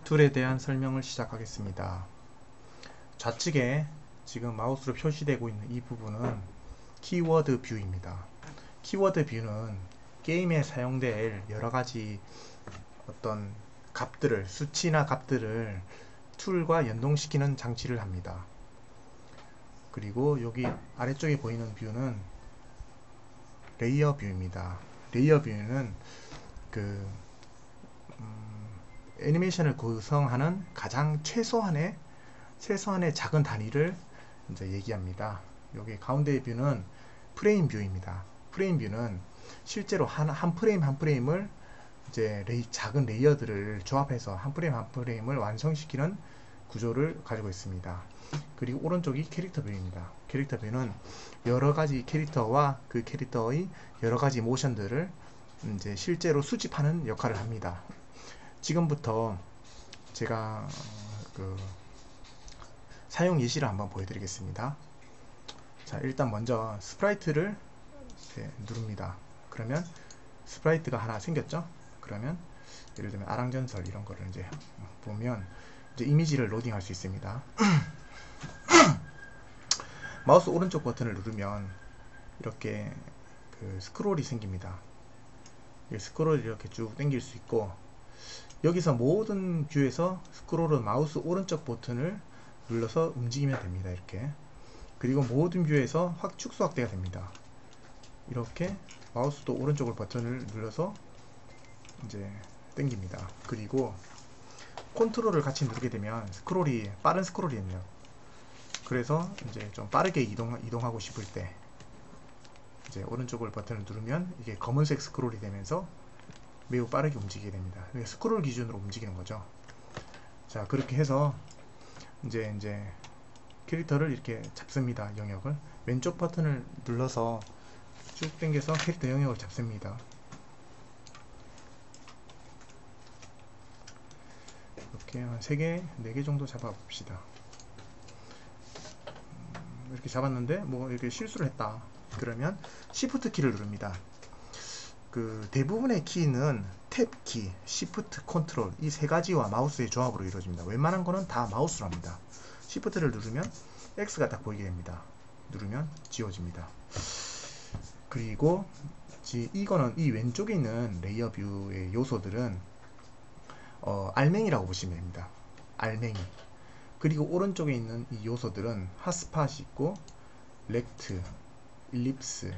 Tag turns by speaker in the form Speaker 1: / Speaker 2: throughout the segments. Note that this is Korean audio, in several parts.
Speaker 1: 툴에 대한 설명을 시작하겠습니다. 좌측에 지금 마우스로 표시되고 있는 이 부분은 키워드 뷰입니다. 키워드 뷰는 게임에 사용될 여러가지 어떤 값들을, 수치나 값들을 툴과 연동시키는 장치를 합니다. 그리고 여기 아래쪽에 보이는 뷰는 레이어 뷰입니다. 레이어 뷰는 애니메이션을 구성하는 가장 최소한의 작은 단위를 이제 얘기합니다. 여기 가운데의 뷰는 프레임 뷰입니다. 프레임 뷰는 실제로 한 프레임 한 프레임을 이제 작은 레이어들을 조합해서 한 프레임 한 프레임을 완성시키는 구조를 가지고 있습니다. 그리고 오른쪽이 캐릭터 뷰입니다. 캐릭터 뷰는 여러 가지 캐릭터와 그 캐릭터의 여러 가지 모션들을 이제 실제로 수집하는 역할을 합니다. 지금부터 제가 사용 예시를 한번 보여드리겠습니다. 자, 일단 먼저 스프라이트를 누릅니다. 그러면 스프라이트가 하나 생겼죠? 그러면 예를 들면 아랑전설 이런 거를 이제 보면 이제 이미지를 로딩할 수 있습니다. 마우스 오른쪽 버튼을 누르면 이렇게 스크롤이 생깁니다. 스크롤을 이렇게 쭉 당길 수 있고, 여기서 모든 뷰에서 스크롤은 마우스 오른쪽 버튼을 눌러서 움직이면 됩니다. 이렇게. 그리고 모든 뷰에서 축소 확대가 됩니다. 이렇게 마우스도 오른쪽 버튼을 눌러서 이제 당깁니다. 그리고 컨트롤을 같이 누르게 되면 스크롤이 빠른 스크롤이 됩니다. 그래서 이제 좀 빠르게 이동하고 싶을 때 이제 오른쪽 버튼을 누르면 이게 검은색 스크롤이 되면서 매우 빠르게 움직이게 됩니다. 스크롤 기준으로 움직이는 거죠. 자, 그렇게 해서 이제 캐릭터를 이렇게 잡습니다. 영역을 왼쪽 버튼을 눌러서 쭉 당겨서 캐릭터 영역을 잡습니다. 이렇게 한 3개, 4개 정도 잡아 봅시다. 이렇게 잡았는데 뭐 이렇게 실수를 했다. 그러면 Shift 키를 누릅니다. 대부분의 키는 탭 키, Shift, 컨트롤 이 세 가지와 마우스의 조합으로 이루어집니다. 웬만한 거는 다 마우스로 합니다. Shift를 누르면 X가 딱 보이게 됩니다. 누르면 지워집니다. 그리고 이거는 이 왼쪽에 있는 레이어 뷰의 요소들은 알맹이라고 보시면 됩니다. 알맹이. 그리고 오른쪽에 있는 이 요소들은 핫스팟이 있고, 렉트, 일립스,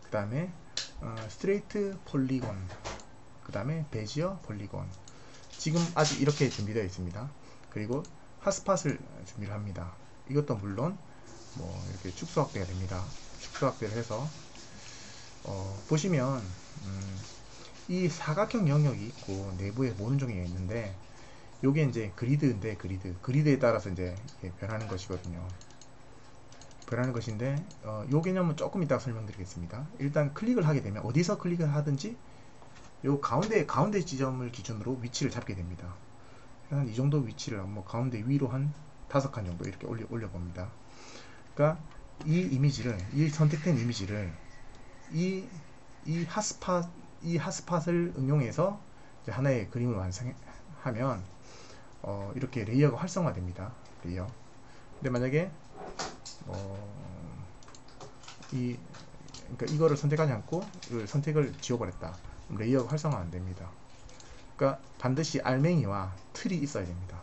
Speaker 1: 그 다음에 스트레이트 폴리곤, 그 다음에 베지어 폴리곤. 지금 아직 이렇게 준비되어 있습니다. 그리고 핫스팟을 준비를 합니다. 이것도 물론 뭐 이렇게 축소 확대가 됩니다. 축소 확대를 해서 보시면 이 사각형 영역이 있고 내부에 모든 종이가 있는데, 요게 이제 그리드인데 그리드에 따라서 이제 변하는 것이거든요. 변하는 것인데 요 개념은 조금 이따가 설명드리겠습니다. 일단 클릭을 하게 되면 어디서 클릭을 하든지 요 가운데 지점을 기준으로 위치를 잡게 됩니다. 한 이 정도 위치를 뭐 가운데 위로 한 5칸 정도 이렇게 올려 봅니다. 그러니까 이 선택된 이미지를 이 핫스팟을 응용해서 이제 하나의 그림을 완성하면 이렇게 레이어가 활성화됩니다. 레이어. 근데 만약에 그러니까 이거를 선택하지 않고 선택을 지워버렸다. 그럼 레이어가 활성화 안 됩니다. 그러니까 반드시 알맹이와 틀이 있어야 됩니다.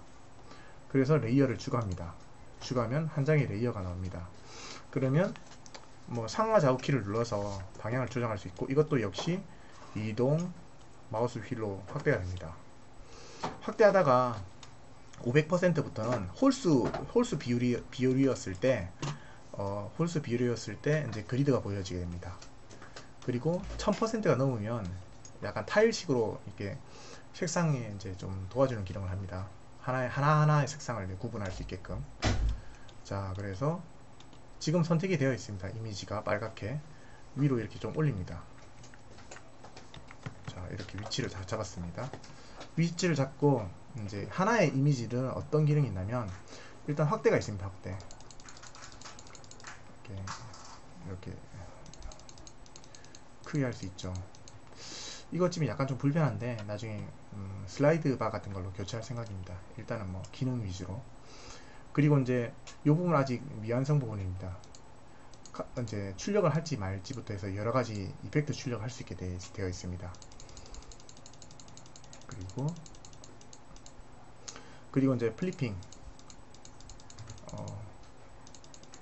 Speaker 1: 그래서 레이어를 추가합니다. 추가하면 한 장의 레이어가 나옵니다. 그러면 뭐 상하 좌우 키를 눌러서 방향을 조정할 수 있고, 이것도 역시 이동 마우스 휠로 확대가 됩니다. 확대하다가 500%부터는 홀수 비율이었을 때 이제 그리드가 보여지게 됩니다. 그리고 1000%가 넘으면 약간 타일식으로 이렇게 색상에 이제 좀 도와주는 기능을 합니다. 하나하나의 색상을 구분할 수 있게끔. 자, 그래서 지금 선택이 되어 있습니다. 이미지가 빨갛게 위로 이렇게 좀 올립니다. 자, 이렇게 위치를 다 잡았습니다. 위치를 잡고 이제 하나의 이미지는 어떤 기능이 있냐면, 일단 확대가 있습니다. 확대. 이렇게 크게 할 수 있죠. 이것쯤이 약간 좀 불편한데 나중에 슬라이드 바 같은 걸로 교체할 생각입니다. 일단은 뭐 기능 위주로. 그리고 이제 이 부분은 아직 미완성 부분입니다. 이제 출력을 할지 말지부터 해서 여러 가지 이펙트 출력을 할 수 있게 되어 있습니다. 그리고 이제 플리핑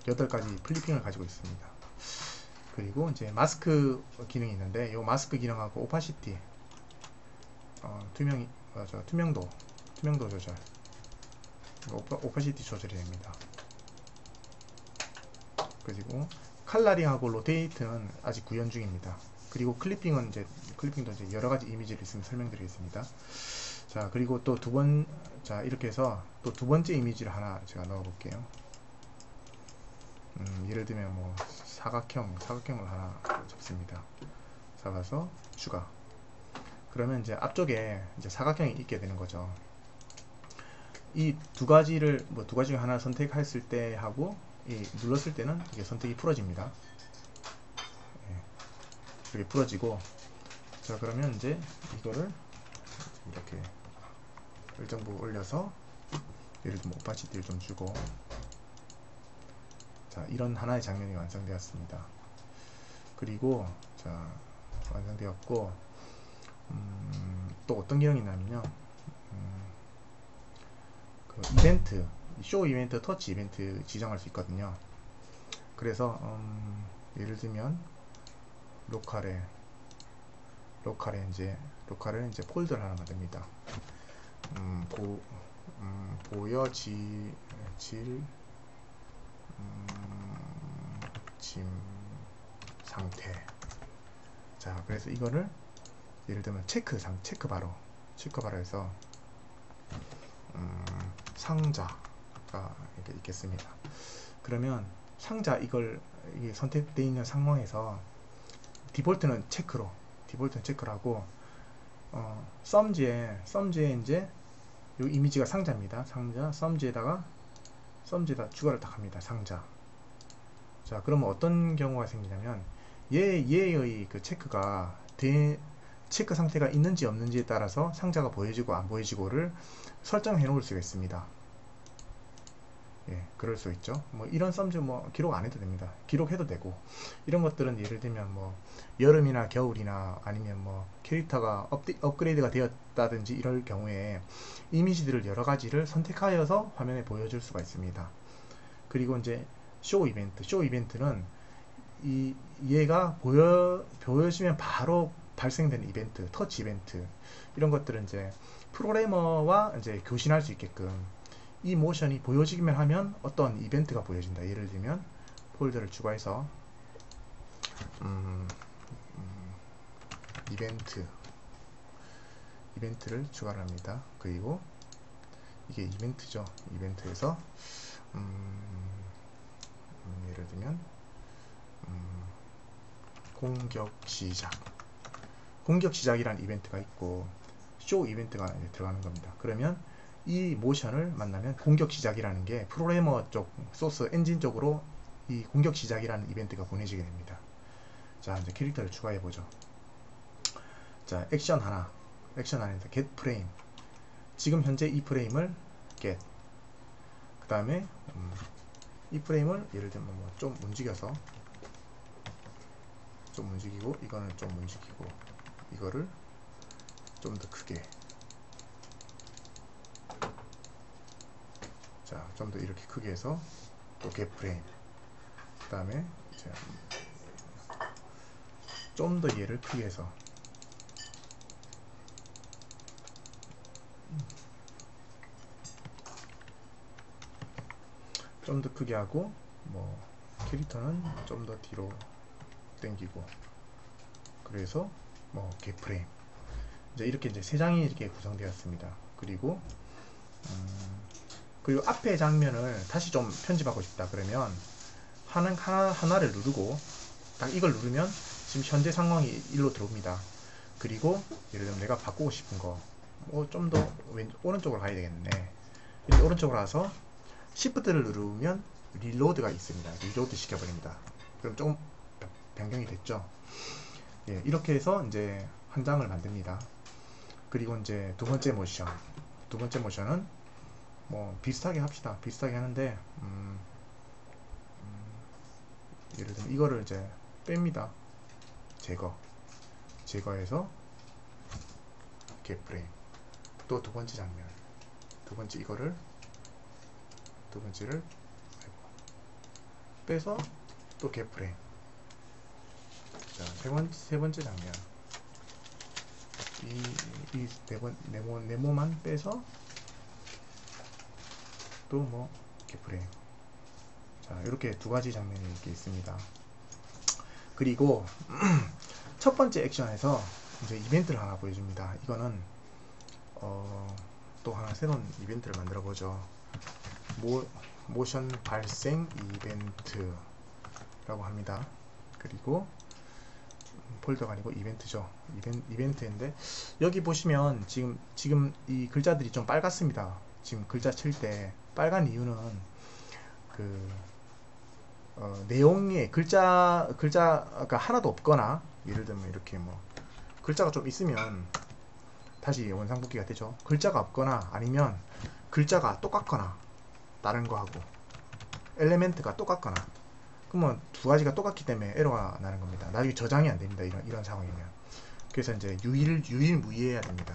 Speaker 1: 8가지 플리핑을 가지고 있습니다. 그리고 이제 마스크 기능이 있는데 이 마스크 기능하고 오파시티 투명도 조절, 오파시티 조절이 됩니다. 그리고 칼라링하고 로테이트는 아직 구현 중입니다. 그리고 클리핑도 이제 여러 가지 이미지를 있으면 설명드리겠습니다. 자, 그리고 또 이렇게 해서 또 두 번째 이미지를 하나 제가 넣어 볼게요. 예를 들면 뭐 사각형을 하나 잡습니다. 잡아서 추가. 그러면 이제 앞쪽에 이제 사각형이 있게 되는 거죠. 이 두 가지 중 하나 선택했을 때 하고 눌렀을 때는 이게 선택이 풀어집니다. 이렇게 풀어지고, 자, 그러면 이제 이거를 이렇게 일정 부분 올려서 예를 들면 오파시티를 좀 주고, 자, 이런 하나의 장면이 완성되었습니다. 그리고 자, 완성되었고, 또 어떤 기능이 있냐면요, 그 이벤트, 쇼 이벤트, 터치 이벤트 지정할 수 있거든요. 그래서 예를 들면 로컬에 이제 폴더를 하나 만듭니다. 보여질 짐 상태. 자, 그래서 이거를 예를 들면 체크바로 해서 상자가 이렇게 있겠습니다. 그러면 상자 이게 선택되어 있는 상황에서 디폴트는 체크를 하고, 썸즈에 이제 이 이미지가 상자입니다. 썸즈에다 추가를 딱 합니다. 상자. 자, 그러면 어떤 경우가 생기냐면 얘의 그 체크가 체크 상태가 있는지 없는지에 따라서 상자가 보여지고 안 보여지고를 설정해 놓을 수가 있습니다. 예, 그럴 수 있죠. 뭐 이런 썸즈 기록 안 해도 됩니다. 기록해도 되고, 이런 것들은 예를 들면 뭐 여름이나 겨울이나 아니면 뭐 캐릭터가 업그레이드가 되었다든지 이럴 경우에 이미지들을 여러 가지를 선택하여서 화면에 보여줄 수가 있습니다. 그리고 이제 쇼 이벤트는 얘가 보여지면 바로 발생되는 이벤트, 터치 이벤트, 이런 것들은 이제 프로그래머와 이제 교신할 수 있게끔 이 모션이 보여지기만 하면 어떤 이벤트가 보여진다. 예를 들면 폴더를 추가해서 이벤트를 추가를 합니다. 그리고 이게 이벤트죠. 이벤트에서 예를 들면 공격 시작이라는 이벤트가 있고 쇼 이벤트가 들어가는 겁니다. 그러면 이 모션을 만나면 공격 시작이라는 게 프로그래머 쪽 소스 엔진 쪽으로 이 공격 시작이라는 이벤트가 보내지게 됩니다. 자, 이제 캐릭터를 추가해 보죠. 자, 액션 안에서 get 프레임. 지금 현재 이 프레임을 get. 그 다음에 이 프레임을 예를 들면 뭐 좀 움직이고, 이거는 좀 움직이고, 이거를 좀 더 크게. 자, 좀 더 이렇게 크게 해서 또 get 프레임. 그 다음에 좀 더 얘를 크게 해서 좀 더 크게 하고, 뭐 캐릭터는 좀 더 뒤로 당기고, 그래서 뭐 get 프레임. 이제 이렇게 이제 세 장이 이렇게 구성되었습니다. 그리고 앞에 장면을 다시 좀 편집하고 싶다 그러면 하나를 누르고 딱 이걸 누르면 지금 현재 상황이 일로 들어옵니다. 그리고 예를 들면 내가 바꾸고 싶은 거 좀 더 오른쪽으로 가야 되겠네. 이렇게 오른쪽으로 가서 Shift를 누르면 리로드가 있습니다. 리로드 시켜버립니다. 그럼 조금 변경이 됐죠. 예, 이렇게 해서 이제 한 장을 만듭니다. 그리고 이제 두 번째 모션은 뭐 비슷하게 합시다. 비슷하게 하는데 예를 들면 이거를 이제 뺍니다. 제거해서 겟프레임. 또 두 번째 장면, 두 번째를 빼서 또 겟프레임. 자, 세 번째 장면, 이 네모만 빼서 또 뭐 겟프레임. 자, 이렇게 두 가지 장면이 이렇게 있습니다. 그리고 첫 번째 액션에서 이제 이벤트를 하나 보여줍니다. 이거는 또 하나 새로운 이벤트를 만들어 보죠. 모션 발생 이벤트라고 합니다. 그리고 폴더가 아니고 이벤트죠. 이벤트인데 여기 보시면 지금 이 글자들이 좀 빨갛습니다. 지금 글자 칠 때 빨간 이유는 그 내용에 글자가 하나도 없거나, 예를 들면 이렇게 뭐 글자가 좀 있으면 다시 원상복귀가 되죠. 글자가 없거나 아니면 글자가 똑같거나 다른 거하고 엘레멘트가 똑같거나, 그러면 두 가지가 똑같기 때문에 에러가 나는 겁니다. 나중에 저장이 안 됩니다. 이런 상황이면. 그래서 이제 유일무이해야 됩니다.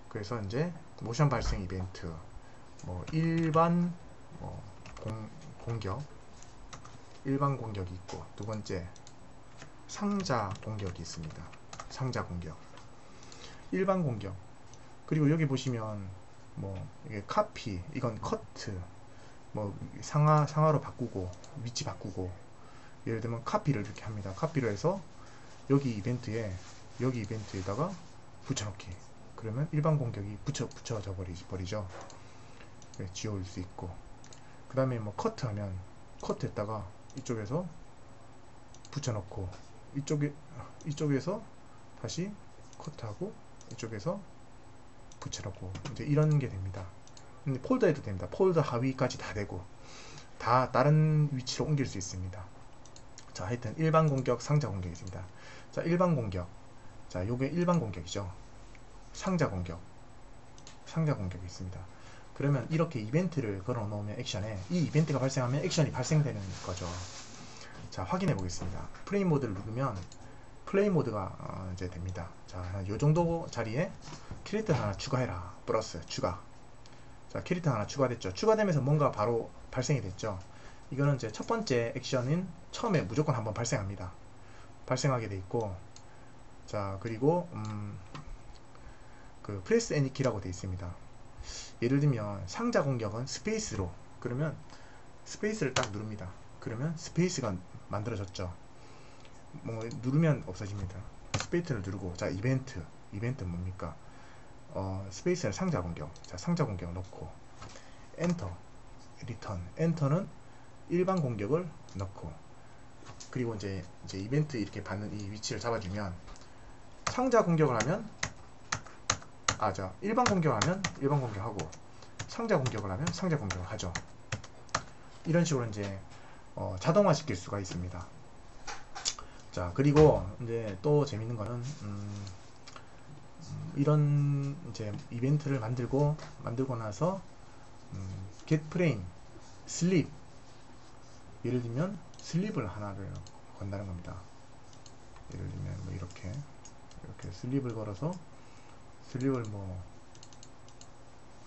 Speaker 1: 그래서 이제 모션 발생 이벤트, 뭐 일반 공격, 일반 공격이 있고, 두 번째 상자 공격이 있습니다. 상자 공격, 일반 공격. 그리고 여기 보시면 뭐 이게 카피, 이건 커트, 뭐 상하로 바꾸고 위치 바꾸고, 예를 들면 카피를 이렇게 합니다. 카피를 해서 여기 이벤트에다가 붙여넣기. 그러면 일반 공격이 붙여져 버리죠. 네, 지워올 수 있고. 그 다음에 뭐 커트하면 커트했다가 이쪽에서 붙여넣고, 이쪽에서 다시 커트하고 이쪽에서 붙여넣고, 이제 이런 게 됩니다. 근데 폴더에도 됩니다. 폴더 하위까지 다 되고, 다 다른 위치로 옮길 수 있습니다. 자, 하여튼 일반 공격, 상자 공격이 있습니다. 자, 일반 공격. 자, 요게 일반 공격이죠. 상자 공격이 있습니다. 그러면 이렇게 이벤트를 걸어 놓으면 액션에, 이 이벤트가 발생하면 액션이 발생되는 거죠. 자, 확인해 보겠습니다. 플레이 모드를 누르면 플레이 모드가 이제 됩니다. 자, 요 정도 자리에 캐릭터 하나 추가해라. 플러스 추가. 자, 캐릭터 하나 추가됐죠. 추가되면서 뭔가 바로 발생이 됐죠. 이거는 이제 첫 번째 액션인 처음에 무조건 한번 발생합니다. 발생하게 돼 있고, 자, 그리고 그 프레스 애니 키라고 돼 있습니다. 예를 들면 상자 공격은 스페이스로, 그러면 스페이스를 딱 누릅니다. 그러면 스페이스가 만들어졌죠. 뭐 누르면 없어집니다. 스페이스를 누르고, 자, 이벤트 뭡니까? 스페이스는 상자 공격. 자, 상자 공격 넣고 엔터, 리턴. 엔터는 일반 공격을 넣고, 그리고 이제 이벤트 이렇게 받는 이 위치를 잡아주면, 상자 공격을 하면 일반 공격하면 일반 공격하고, 상자 공격을 하면 상자 공격을 하죠. 이런 식으로 이제 자동화 시킬 수가 있습니다. 자, 그리고 이제 또 재밌는 거는 이런 이제 이벤트를 만들고 나서 get frame, 슬립, 예를 들면 슬립을 하나를 건다는 겁니다. 예를 들면 뭐 이렇게 슬립을 걸어서, 슬립을 뭐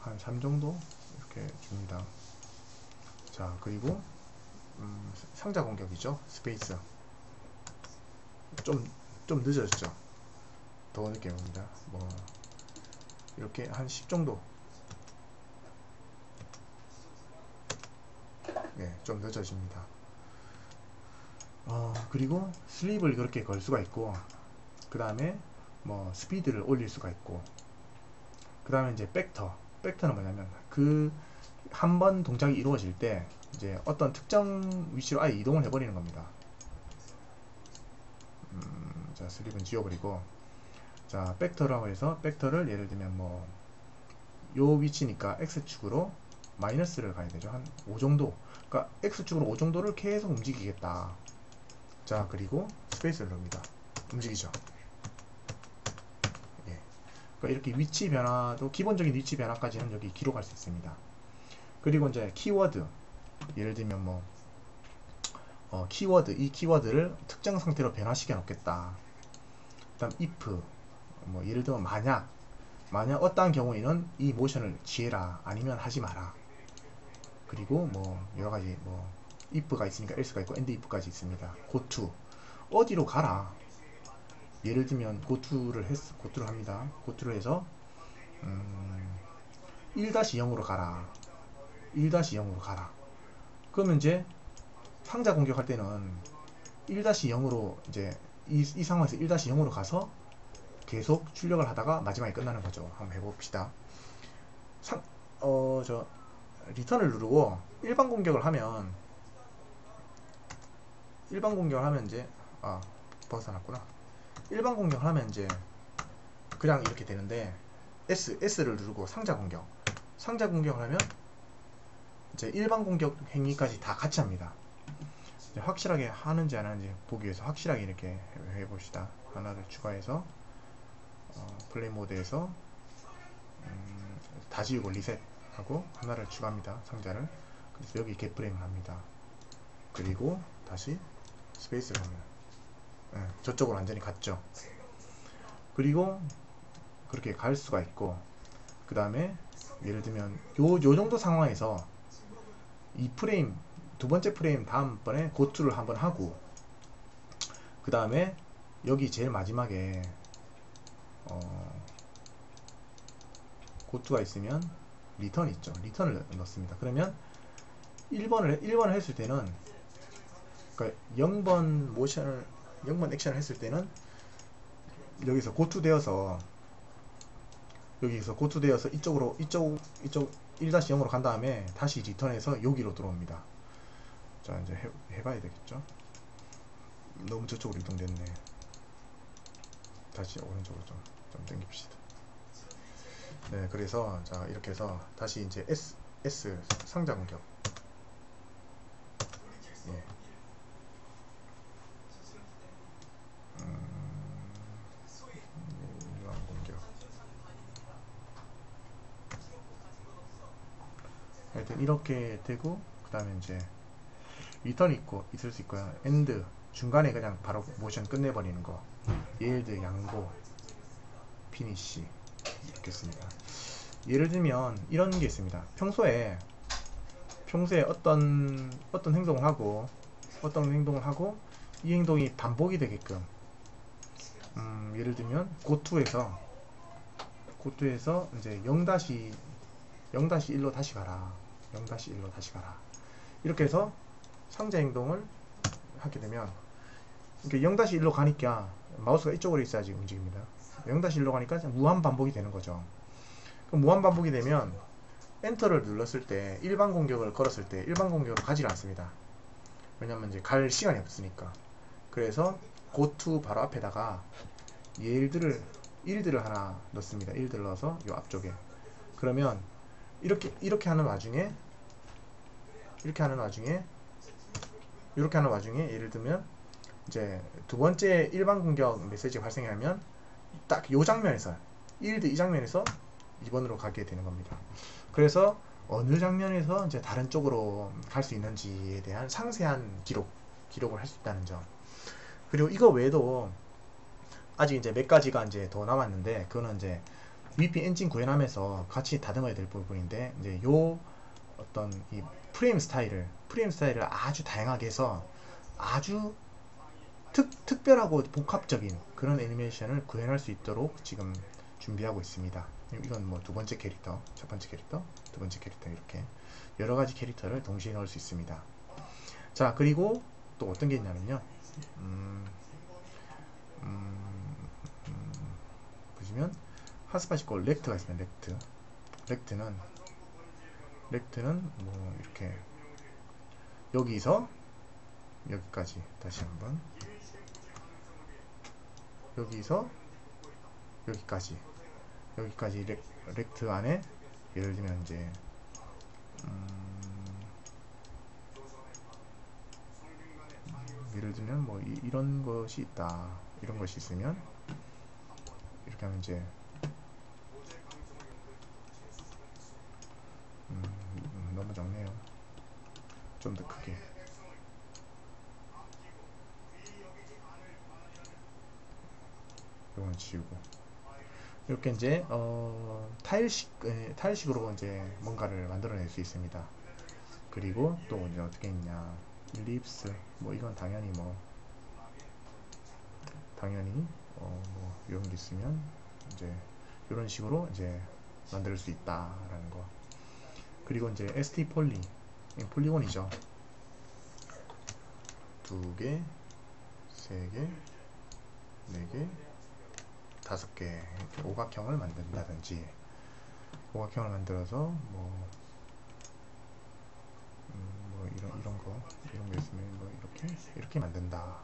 Speaker 1: 한 3 정도 이렇게 줍니다. 자, 그리고 상자 공격이죠. 스페이스 좀 늦어졌죠. 더 늦게 옵니다. 뭐 이렇게 한 10 정도. 네, 좀 늦어집니다. 그리고 슬립을 그렇게 걸 수가 있고, 그 다음에 뭐 스피드를 올릴 수가 있고, 그 다음에 이제 벡터는 뭐냐면 그 한 번 동작이 이루어질 때 이제 어떤 특정 위치로 아예 이동을 해버리는 겁니다. 자, 슬립은 지워버리고, 자, 벡터라고 해서 벡터를 예를 들면 뭐 요 위치니까 X축으로 마이너스를 가야 되죠. 한 5 정도. 그러니까 X축으로 5 정도를 계속 움직이겠다. 자, 그리고 스페이스를 누릅니다. 움직이죠. 예. 그러니까 이렇게 위치 변화도 기본적인 위치 변화까지는 여기 기록할 수 있습니다. 그리고 이제 키워드, 예를 들면 뭐 키워드, 이 키워드를 특정 상태로 변화시켜 놓겠다. 그다음 if, 뭐 예를 들면 만약 어떠한 경우에는 이 모션을 취해라, 아니면 하지 마라. 그리고 뭐 여러가지 뭐 if가 있으니까 else가 있고 and if까지 있습니다. go to, 어디로 가라. 예를 들면 goto를 합니다. goto를 해서 1-0으로 가라. 1-0으로 가라. 그러면 이제 상자 공격할 때는 1-0으로 이제 이 상황에서 1-0으로 가서 계속 출력을 하다가 마지막에 끝나는 거죠. 한번 해봅시다. 리턴을 누르고 일반 공격을 하면 이제 벗어났구나. 일반 공격을 하면 이제 그냥 이렇게 되는데 S를 누르고 상자 공격을 하면 이제 일반 공격 행위까지 다 같이 합니다. 이제 확실하게 하는지 안 하는지 보기 위해서 확실하게 이렇게 해봅시다. 하나를 추가해서 플레이 모드에서 다 지우고 리셋하고 하나를 추가합니다. 상자를. 그래서 여기 겟프레임을 합니다. 그리고 다시 스페이스를 하면 저쪽으로 완전히 갔죠. 그리고 그렇게 갈 수가 있고, 그 다음에 예를 들면 요 정도 상황에서 이 프레임, 두 번째 프레임 다음번에 고투를 한번 하고, 그 다음에 여기 제일 마지막에 고투가 있으면 리턴 있죠. 리턴을 넣습니다. 그러면 1번을 했을 때는, 그러니까 0번 액션을 했을 때는 여기서 고투되어서 이쪽 1-0으로 간 다음에 다시 리턴해서 여기로 들어옵니다. 자, 이제 해봐야 되겠죠. 너무 저쪽으로 이동됐네. 다시 오른쪽으로 좀 당깁시다. 네, 그래서 자, 이렇게 해서 다시 이제 S 상자 공격. 예. 일반 공격. 하여튼 이렇게 되고, 그 다음에 이제 리턴이 있을 수 있고요. 엔드 중간에 그냥 바로 모션 끝내버리는 거. 예일드 양보 피니시 있겠습니다. 예를 들면 이런 게 있습니다. 평소에 어떤 행동을 하고 이 행동이 반복이 되게끔 예를 들면 고투에서 이제 0-1로 다시 가라. 0-1로 다시 가라. 이렇게 해서 상자 행동을 하게 되면, 이렇게 0-1로 가니까 마우스가 이쪽으로 있어야지 움직입니다. 0-1로 가니까 무한 반복이 되는 거죠. 그럼 무한 반복이 되면 엔터를 눌렀을 때 일반 공격을 걸었을 때 일반 공격으로 가지 않습니다. 왜냐면 이제 갈 시간이 없으니까. 그래서 고투 바로 앞에다가 일들을 하나 넣습니다. 일들을 넣어서 요 앞쪽에. 그러면 이렇게 하는 와중에 예를 들면 이제 두 번째 일반 공격 메시지가 발생하면 딱 요 장면에서 이 장면에서 2번으로 가게 되는 겁니다. 그래서 어느 장면에서 이제 다른 쪽으로 갈 수 있는지에 대한 상세한 기록을 할 수 있다는 점. 그리고 이거 외에도 아직 이제 몇 가지가 이제 더 남았는데, 그거는 이제 VP 엔진 구현하면서 같이 다듬어야 될 부분인데, 이제 요 어떤 이 프레임 스타일을 아주 다양하게 해서 아주 특별하고 복합적인 그런 애니메이션을 구현할 수 있도록 지금 준비하고 있습니다. 이건 뭐 두 번째 캐릭터, 첫 번째 캐릭터, 두 번째 캐릭터, 이렇게 여러 가지 캐릭터를 동시에 넣을 수 있습니다. 자, 그리고 또 어떤 게 있냐면요. 보시면 핫스팟 있고 렉트가 있습니다. 렉트는 뭐 이렇게 여기서 여기까지 다시 한번 여기서 여기까지 렉트 안에 예를 들면 이제 예를 들면 뭐 이런 것이 있다, 이런 것이 있으면 이렇게 하면 이제 좀 더 크게. 이건 지우고. 이렇게 이제 타일식으로 이제 뭔가를 만들어낼 수 있습니다. 그리고 또 이제 어떻게 있냐, 일립스, 뭐 이건 당연히 뭐 이런 게 있으면 이제 이런 식으로 이제 만들 수 있다라는 거. 그리고 이제 ST 폴리곤이죠. 2개, 3개, 4개, 5개 이렇게 오각형을 만든다든지, 오각형을 만들어서 뭐 이런 거 있으면 뭐 이렇게 만든다.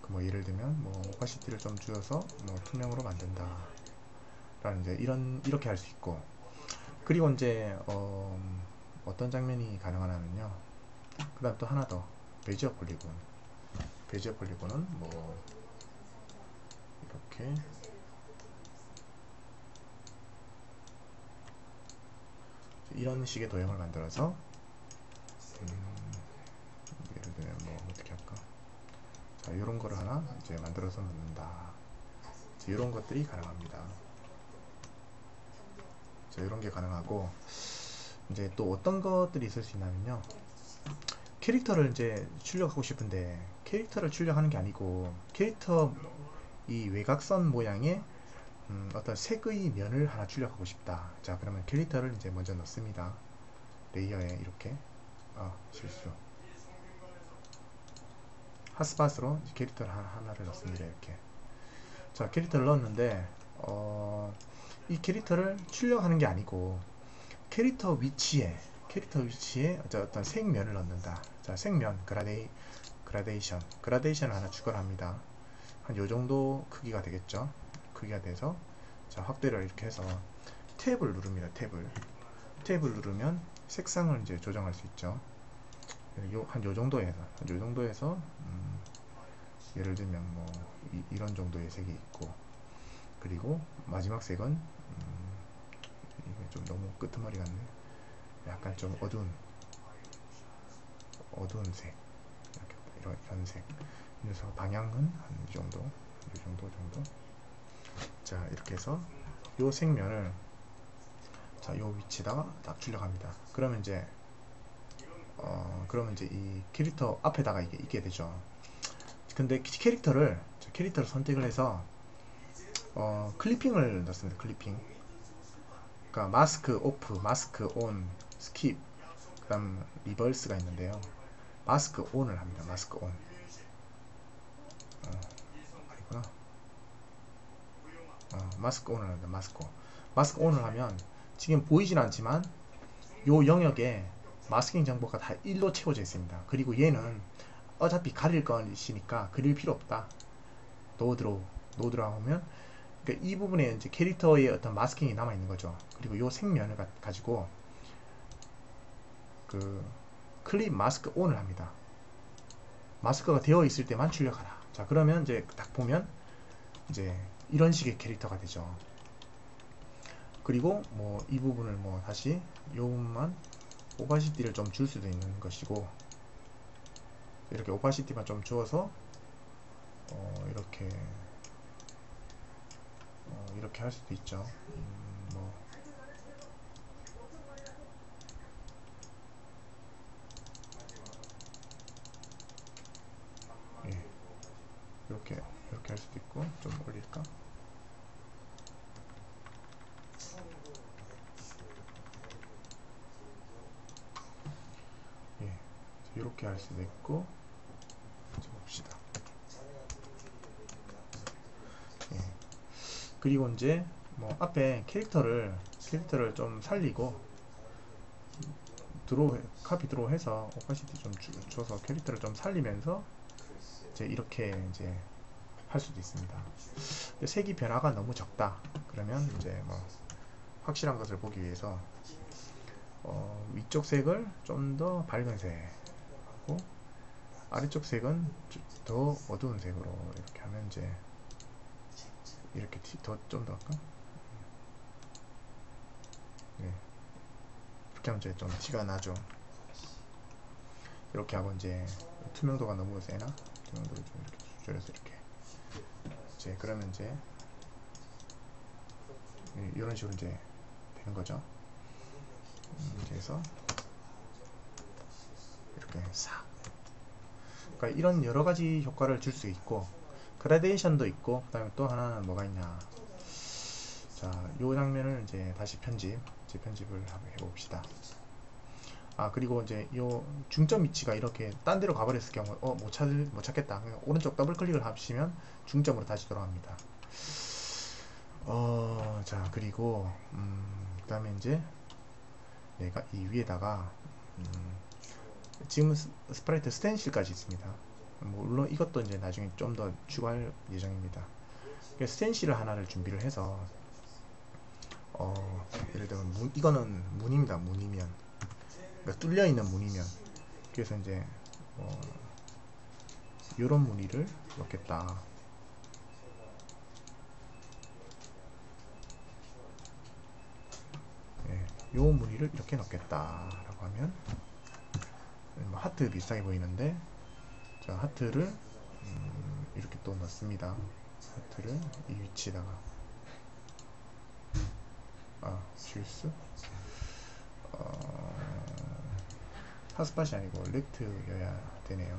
Speaker 1: 뭐 예를 들면 뭐 오파시티를 좀 줄여서 뭐 투명으로 만든다. 라는 이제 이렇게 할 수 있고. 그리고 이제 어떤 장면이 가능하냐면요. 그다음 또 하나 더, 베지어 폴리곤. 베지어 폴리곤은 뭐 이렇게 이런 식의 도형을 만들어서 예를 들면 뭐 어떻게 할까? 자, 이런 거를 하나 이제 만들어서 넣는다. 이런 것들이 가능합니다. 자, 이런 게 가능하고, 이제 또 어떤 것들이 있을 수 있냐면요. 캐릭터를 이제 출력하고 싶은데, 캐릭터를 출력하는 게 아니고 캐릭터 이 외곽선 모양의 어떤 색의 면을 하나 출력하고 싶다. 자, 그러면 캐릭터를 이제 먼저 넣습니다. 레이어에 이렇게, 실수, 핫스팟으로 캐릭터를 하나를 넣습니다. 이렇게. 자, 캐릭터를 넣었는데 이 캐릭터를 출력하는 게 아니고 캐릭터 위치에 어떤 색면을 넣는다. 자, 색면 그라데이션을 하나 추가합니다. 한 요정도 크기가 되겠죠. 크기가 돼서, 자, 확대를 이렇게 해서 탭을 누릅니다. 탭을 누르면 색상을 이제 조정할 수 있죠. 한 요정도에서 예를 들면 뭐 이런 정도의 색이 있고, 그리고 마지막 색은 이게 좀 너무 끄트머리 같네. 약간 좀 어두운 색, 이런 색. 그래서 방향은 한 이 정도, 정도. 자, 이렇게 해서 요 색면을, 자, 요 위치다가 딱 출력합니다. 그러면 이제 이 캐릭터 앞에다가 이게 있게 되죠. 근데 캐릭터를 선택을 해서 클리핑을 넣습니다. 클리핑. 그러니까 마스크 오프, 마스크 온, 스킵, 그 다음 리버스가 있는데요. 마스크 온을 합니다. 마스크 온. 아니구나. 마스크 온을 합니다. 마스크 온을 하면 지금 보이진 않지만 요 영역에 마스킹 정보가 다 1로 채워져 있습니다. 그리고 얘는 어차피 가릴 것이니까 그릴 필요 없다. 노드로 하면, 그러니까 이 부분에 이제 캐릭터의 어떤 마스킹이 남아 있는 거죠. 그리고 요 색면을 가지고 그 클립 마스크 온을 합니다. 마스크가 되어 있을 때만 출력하라. 자, 그러면 이제 딱 보면 이제 이런 식의 캐릭터가 되죠. 그리고 뭐 이 부분을 뭐 다시 요 부분만 오파시티를 좀 줄 수도 있는 것이고, 이렇게 오파시티만 좀 주어서 이렇게 할 수도 있죠. 뭐 예, 이렇게 할 수도 있고. 좀 올릴까? 예, 이렇게 할 수도 있고. 봅시다. 예. 그리고 이제 뭐 앞에 캐릭터를 좀 살리고 카피 드로우 해서 오파시티 좀 줘서 캐릭터를 좀 살리면서 이제 이렇게 이제 할 수도 있습니다. 근데 색이 변화가 너무 적다. 그러면 이제 뭐 확실한 것을 보기 위해서 위쪽 색을 좀 더 밝은 색하고 아래쪽 색은 더 어두운 색으로 이렇게 하면 이제 이렇게 좀 더 할까? 네. 이렇게 하면 이제 좀 티가 나죠. 이렇게 하고 이제 투명도가 너무 세나? 투명도를 좀 이렇게 줄여서 이렇게 이제 그러면 이제 이런 식으로 이제 되는 거죠. 그래서 이렇게 싹. 그러니까 이런 여러 가지 효과를 줄 수 있고 그라데이션도 있고 그다음에 또 하나는 뭐가 있냐. 자, 요 장면을 이제 다시 편집을 한번 해봅시다. 아, 그리고 이제 요 중점 위치가 이렇게 딴 데로 가버렸을 경우 못 찾겠다. 오른쪽 더블 클릭을 하시면 중점으로 다시 돌아갑니다. 자, 그리고 그 다음에 이제 내가 이 위에다가 지금 스프라이트 스텐실까지 있습니다. 물론 이것도 이제 나중에 좀 더 추가할 예정입니다. 스텐실을 하나를 준비를 해서 예를 들면 이거는 문입니다. 문이면, 그러니까 뚫려 있는 문이면, 그래서 이제 이런 무늬를 넣겠다. 네, 요 무늬를 이렇게 넣겠다라고 하면 하트 비슷하게 보이는데, 자, 하트를 이렇게 또 넣습니다. 하트를 이 위치에다가 실수? 핫스팟이 아니고 렉트여야 되네요.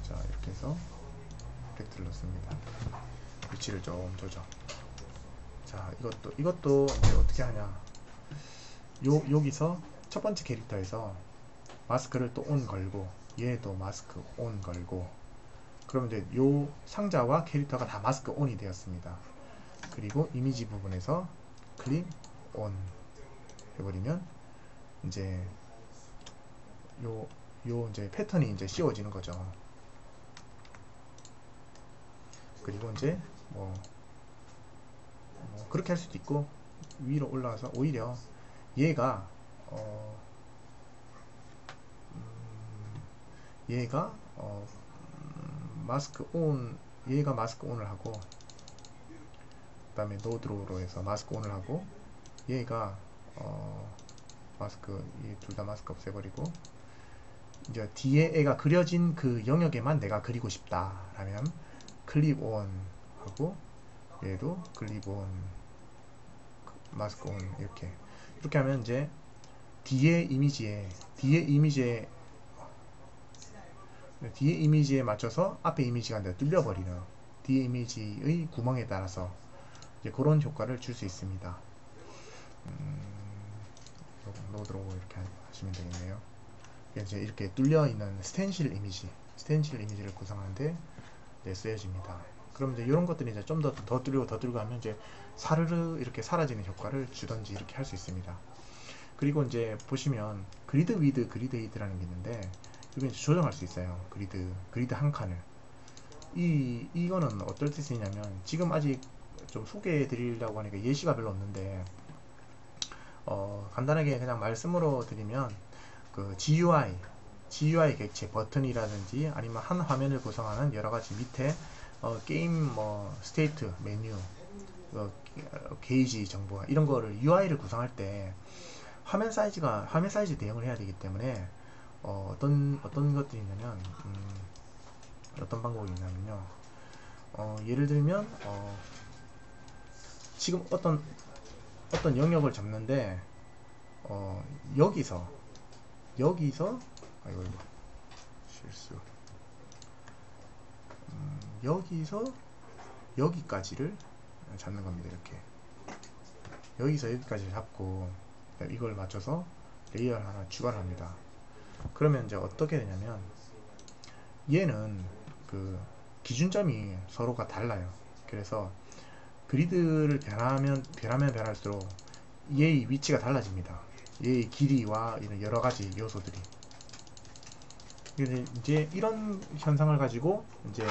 Speaker 1: 자, 이렇게 해서 렉트를 넣습니다. 위치를 좀 조정. 자, 이것도 이제 어떻게 하냐. 여기서 첫 번째 캐릭터에서 마스크를 또 온 걸고, 얘도 마스크 온 걸고, 그러면 이제 요 상자와 캐릭터가 다 마스크 온이 되었습니다. 그리고 이미지 부분에서 클릭 온 해버리면 이제 요 이제 패턴이 이제 씌워지는 거죠. 그리고 이제 그렇게 할 수도 있고, 위로 올라가서 오히려 얘가 마스크 온, 얘가 마스크 온을 하고, 그 다음에 노드로우로 해서 마스크 온을 하고, 얘가 마스크, 이 둘 다 마스크 없애버리고, 이제 뒤에 애가 그려진 그 영역에만 내가 그리고 싶다 라면 클립 온 하고, 얘도 클립 온, 마스크 온, 이렇게 하면 이제 뒤에 이미지에 맞춰서 앞에 이미지가 뚫려버리는, 뒤에 이미지의 구멍에 따라서 이제 그런 효과를 줄 수 있습니다. 노드로우 이렇게 하시면 되겠네요. 이제 이렇게 뚫려 있는 스텐실 이미지를 구성하는데 쓰여집니다. 그럼 이제 이런 것들이 이제 좀 더 뚫리고 하면 이제 사르르 이렇게 사라지는 효과를 주던지 이렇게 할 수 있습니다. 그리고 이제 보시면 그리드 위드, 그리드 히드라는 게 있는데, 이거 이제 조정할 수 있어요. 그리드 한 칸을. 이거는 어떨 때 쓰이냐면, 지금 아직 좀 소개해 드리려고 하니까 예시가 별로 없는데, 간단하게 그냥 말씀으로 드리면, 그 GUI 객체 버튼이라든지 아니면 한 화면을 구성하는 여러가지 밑에 게임 스테이트 메뉴, 게이지 정보가, 이런 거를 UI를 구성할 때 화면 사이즈 대응을 해야 되기 때문에 어떤 것들이 있냐면 어떤 방법이 있냐면요. 예를 들면 지금 어떤 영역을 잡는데 여기서 아이고 실수. 여기서 여기까지를 잡는 겁니다. 이렇게 여기서 여기까지 잡고 이걸 맞춰서 레이어를 하나 추가를 합니다. 그러면 이제 어떻게 되냐면, 얘는 그 기준점이 서로가 달라요. 그래서 그리드를 변할수록 얘의 위치가 달라집니다. 얘의 길이와 이런 여러 가지 요소들이. 이제 이런 현상을 가지고 이제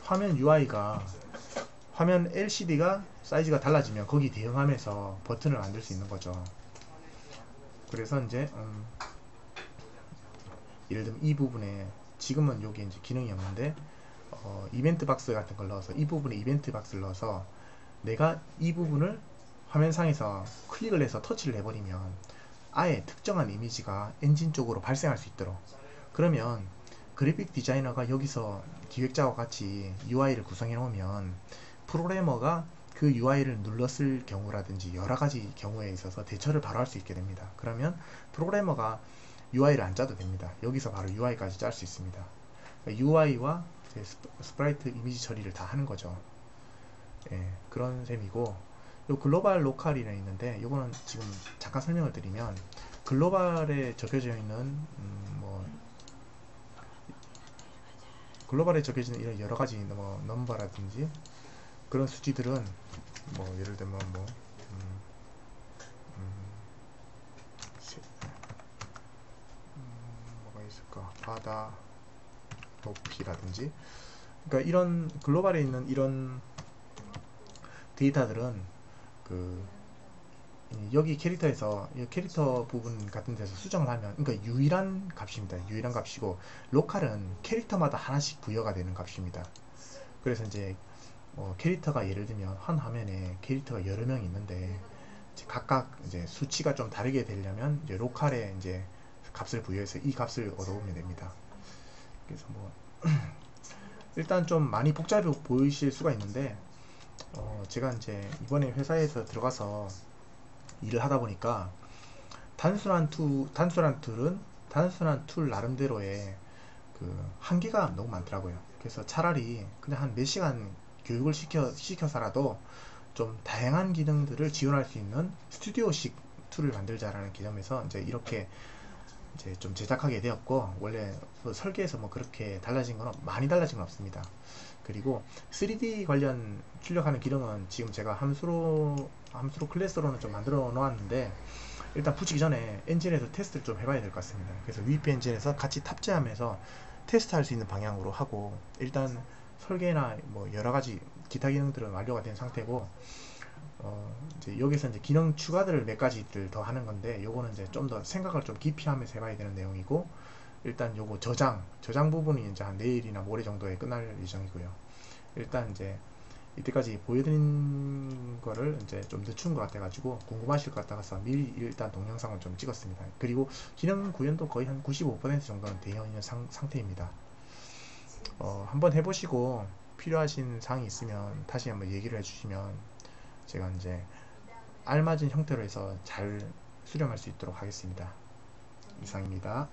Speaker 1: 화면 LCD가 사이즈가 달라지면 거기 대응하면서 버튼을 만들 수 있는 거죠. 그래서 이제 예를 들면 이 부분에 지금은 여기 이제 기능이 없는데 이벤트 박스 같은 걸 넣어서, 이 부분에 이벤트 박스를 넣어서 내가 이 부분을 화면상에서 클릭을 해서 터치를 해버리면 아예 특정한 이미지가 엔진 쪽으로 발생할 수 있도록, 그러면 그래픽 디자이너가 여기서 기획자와 같이 UI를 구성해 놓으면 프로그래머가 그 UI를 눌렀을 경우라든지 여러 가지 경우에 있어서 대처를 바로 할 수 있게 됩니다. 그러면 프로그래머가 UI를 안 짜도 됩니다. 여기서 바로 UI까지 짤 수 있습니다. UI와 스프라이트 이미지 처리를 다 하는 거죠. 예, 그런 셈이고, 요 글로벌 로컬이라 있는데, 요거는 지금 잠깐 설명을 드리면, 글로벌에 적혀져 있는 뭐 글로벌에 적혀지는 이런 여러 가지 뭐 넘버라든지 그런 수치들은 뭐 예를 들면 뭐 음, 세- 뭐가 있을까, 바다 높이라든지, 그러니까 이런 글로벌에 있는 이런 데이터들은 그 여기 캐릭터에서 이 캐릭터 부분 같은 데서 수정을 하면, 그러니까 유일한 값입니다. 유일한 값이고, 로컬은 캐릭터마다 하나씩 부여가 되는 값입니다. 그래서 이제 캐릭터가 예를 들면 한 화면에 캐릭터가 여러 명이 있는데 이제 각각 이제 수치가 좀 다르게 되려면 이제 로컬에 이제 값을 부여해서 이 값을 얻어오면 됩니다. 그래서 뭐 일단 좀 많이 복잡해 보이실 수가 있는데, 제가 이제 이번에 회사에서 들어가서 일을 하다 보니까 단순한 툴 나름대로의 그 한계가 너무 많더라고요. 그래서 차라리 그냥 한 몇 시간 교육을 시켜서라도 좀 다양한 기능들을 지원할 수 있는 스튜디오식 툴을 만들자라는 개념에서 이제 이렇게 이제 좀 제작하게 되었고, 원래 그 설계에서 뭐 그렇게 달라진 건 많이 달라진 건 없습니다. 그리고 3D 관련 출력하는 기능은 지금 제가 함수로 클래스로는 좀 만들어 놓았는데, 일단 붙이기 전에 엔진에서 테스트를 좀 해봐야 될 것 같습니다. 그래서 VP 엔진에서 같이 탑재하면서 테스트할 수 있는 방향으로 하고, 일단 설계나 뭐 여러 가지 기타 기능들은 완료가 된 상태고, 이제 여기서 이제 기능 추가들을 몇 가지들 더 하는 건데, 요거는 이제 좀 더 생각을 좀 깊이 하면서 해봐야 되는 내용이고, 일단 요거 저장 부분이 이제 한 내일이나 모레 정도에 끝날 예정이고요. 일단 이제 이때까지 보여드린 거를 이제 좀 늦춘 것 같아가지고 궁금하실 것 같아서 미리 일단 동영상을 좀 찍었습니다. 그리고 기능 구현도 거의 한 95% 정도는 되어 있는 상태입니다. 한번 해보시고 필요하신 사항이 있으면 다시 한번 얘기를 해주시면 제가 이제 알맞은 형태로 해서 잘 수령할 수 있도록 하겠습니다. 이상입니다.